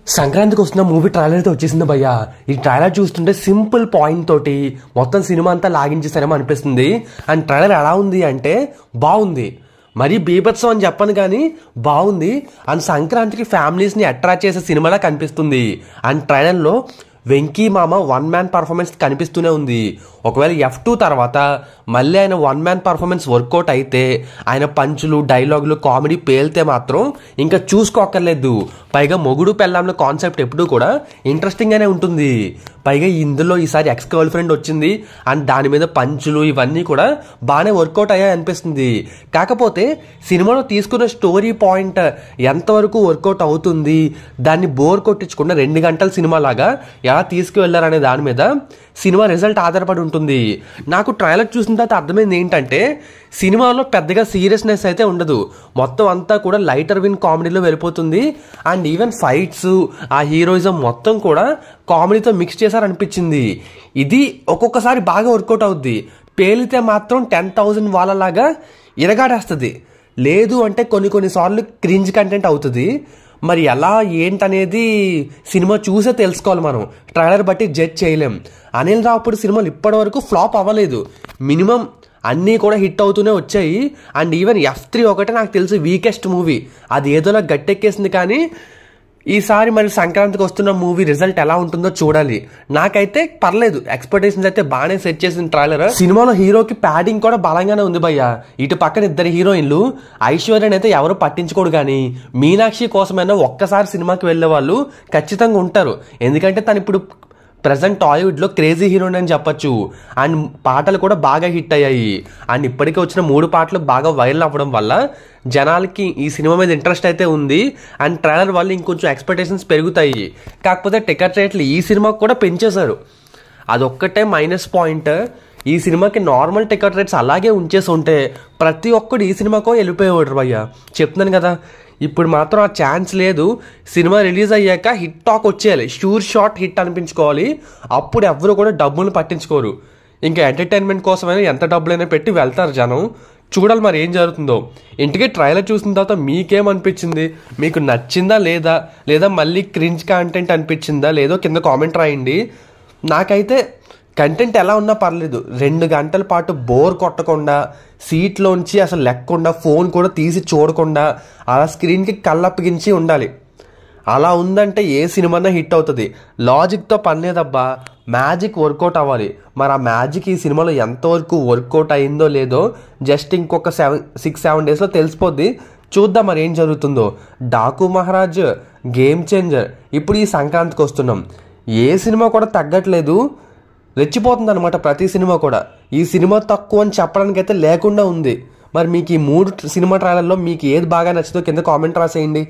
సంక్రాంతికి వస్తున్న movie trailer అయితే వచ్చేసింది భయ్యా. ఈ ట్రైలర్ చూస్తుంటే సింపుల్ పాయింట్ తోటి మొత్తం సినిమా అంతా లాగించేసారేమో అనిపిస్తుంది. అండ్ ట్రైలర్ ఎలా ఉంది అంటే బాగుంది, మరీ బీభత్సం అని చెప్పను కానీ బాగుంది. అండ్ సంక్రాంతికి ఫ్యామిలీస్ని అట్రాక్ట్ చేసే సినిమాలా కనిపిస్తుంది. అండ్ ట్రైలర్లో వెంకీ మామ వన్ మ్యాన్ పర్ఫార్మెన్స్ కనిపిస్తూనే ఉంది. ఒకవేళ F2 తర్వాత మళ్ళీ ఆయన వన్ మ్యాన్ పర్ఫార్మెన్స్ వర్కౌట్ అయితే, ఆయన పంచులు డైలాగులు కామెడీ పేలితే మాత్రం ఇంకా చూసుకోక్కర్లేదు. పైగా మొగుడు పెళ్ళాంల కాన్సెప్ట్ ఎప్పుడూ కూడా ఇంట్రెస్టింగ్గానే ఉంటుంది. పైగా ఇందులో ఈసారి ఎక్స్ గర్ల్ ఫ్రెండ్ వచ్చింది అండ్ దాని మీద పంచులు ఇవన్నీ కూడా బాగానే వర్కౌట్ అయ్యాయి అనిపిస్తుంది. కాకపోతే సినిమాలో తీసుకున్న స్టోరీ పాయింట్ ఎంతవరకు వర్కౌట్ అవుతుంది, దాన్ని బోర్ కొట్టించకుండా 2 గంటల సినిమా లాగా ఎలా తీసుకువెళ్లారనే దాని మీద సినిమా రిజల్ట్ ఆధారపడి ఉంటుంది. నాకు ట్రైలర్ చూసిన తర్వాత అర్థమైంది ఏంటంటే సినిమాలో పెద్దగా సీరియస్నెస్ అయితే ఉండదు, మొత్తం అంతా కూడా లైటర్ విన్ కామెడీలో వెళ్ళిపోతుంది. అండ్ ఈవెన్ ఫైట్స్ ఆ హీరోయిజం మొత్తం కూడా కామెడీతో మిక్స్ చేశారనిపించింది. ఇది ఒక్కొక్కసారి బాగా వర్కౌట్ అవుద్ది, పేలితే మాత్రం 10,000 వాళ్ళలాగా ఇరగాడేస్తుంది. లేదు అంటే కొన్నిసార్లు క్రింజ్ కంటెంట్ అవుతుంది. మరి ఎలా ఏంటనేది సినిమా చూసే తెలుసుకోవాలి. మనం ట్రైలర్ బట్టి జడ్జ్ చేయలేం. అనిల్ రావుపూడి సినిమాలు ఇప్పటి వరకు ఫ్లాప్ అవ్వలేదు, మినిమం అన్నీ కూడా హిట్ అవుతూనే వచ్చాయి. అండ్ ఈవెన్ F3 ఒకటే నాకు తెలిసి వీకెస్ట్ మూవీ, అది ఏదోలా గట్టెక్కేసింది. కానీ ఈసారి మరి సంక్రాంతికి వస్తున్న మూవీ రిజల్ట్ ఎలా ఉంటుందో చూడాలి. నాకైతే పర్లేదు, ఎక్స్పెక్టేషన్స్ అయితే బాగానే సెట్ చేసిన ట్రైలర్. సినిమాలో హీరోకి ప్యాడింగ్ కూడా బలంగానే ఉంది భయ్య. ఇటు పక్కన 2 హీరోయిన్లు, ఐశ్వర్యని అయితే ఎవరు పట్టించుకోడు కానీ మీనాక్షి కోసమైనా ఒక్కసారి సినిమాకి వెళ్ళే వాళ్ళు ఖచ్చితంగా ఉంటారు. ఎందుకంటే తను ఇప్పుడు ప్రజెంట్ టాలీవుడ్లో క్రేజీ హీరోయిన్ అని చెప్పొచ్చు. అండ్ పాటలు కూడా బాగా హిట్ అయ్యాయి. అండ్ ఇప్పటికే వచ్చిన 3 పాటలు బాగా వైరల్ అవ్వడం వల్ల జనాలకి ఈ సినిమా మీద ఇంట్రెస్ట్ అయితే ఉంది. అండ్ ట్రైలర్ వల్ల ఇంకొంచెం ఎక్స్పెక్టేషన్స్ పెరుగుతాయి. కాకపోతే టికెట్ రేట్లు ఈ సినిమాకి కూడా పెంచేశారు, అదొక్కటే మైనస్ పాయింట్. ఈ సినిమాకి నార్మల్ టికెట్ రేట్స్ అలాగే ఉంచేసి ఉంటే ప్రతి ఒక్కడు ఈ సినిమాకో వెళ్ళిపోయేవాడు భయ్య. చెప్తున్నాను కదా, ఇప్పుడు మాత్రం ఆ ఛాన్స్ లేదు. సినిమా రిలీజ్ అయ్యాక హిట్ టాక్ వచ్చేయాలి, షూర్ షాట్ హిట్ అనిపించుకోవాలి. అప్పుడు ఎవరు కూడా డబ్బులు పట్టించుకోరు. ఇంకా ఎంటర్టైన్మెంట్ కోసమైనా ఎంత డబ్బులైనా పెట్టి వెళ్తారు జనం. చూడాలి మరి ఏం జరుగుతుందో. ఇంటికి ట్రైలర్ చూసిన తర్వాత మీకేమనిపించింది, మీకు నచ్చిందా లేదా మళ్ళీ క్రింజ్ కంటెంట్ అనిపించిందా లేదో కింద కామెంట్ రాయండి. నాకైతే కంటెంట్ ఎలా ఉన్నా పర్లేదు, 2 గంటల పాటు బోర్ కొట్టకుండా, సీట్లోంచి అసలు లేకుండా, ఫోన్ కూడా తీసి చూడకుండా అలా స్క్రీన్కి కళ్ళప్పగించి ఉండాలి. అలా ఉందంటే ఏ సినిమానా హిట్ అవుతుంది. లాజిక్తో పని లేదబ్బా, మ్యాజిక్ వర్కౌట్ అవ్వాలి. మరి ఆ మ్యాజిక్ ఈ సినిమాలో ఎంతవరకు వర్కౌట్ అయిందో లేదో జస్ట్ ఇంకొక 6-7 డేస్లో తెలిసిపోద్ది. చూద్దాం మరి ఏం జరుగుతుందో. డాకు మహారాజ్, గేమ్ చేంజర్, ఇప్పుడు ఈ సంక్రాంతికి వస్తున్నాం, ఏ సినిమా కూడా తగ్గట్లేదు, రెచ్చిపోతుంది అనమాట ప్రతి సినిమా కూడా. ఈ సినిమా తక్కువ అని చెప్పడానికి అయితే లేకుండా ఉంది. మరి మీకు ఈ 3 సినిమా ట్రైలర్లో మీకు ఏది బాగా నచ్చిందో కింద కామెంట్ రాసేయండి.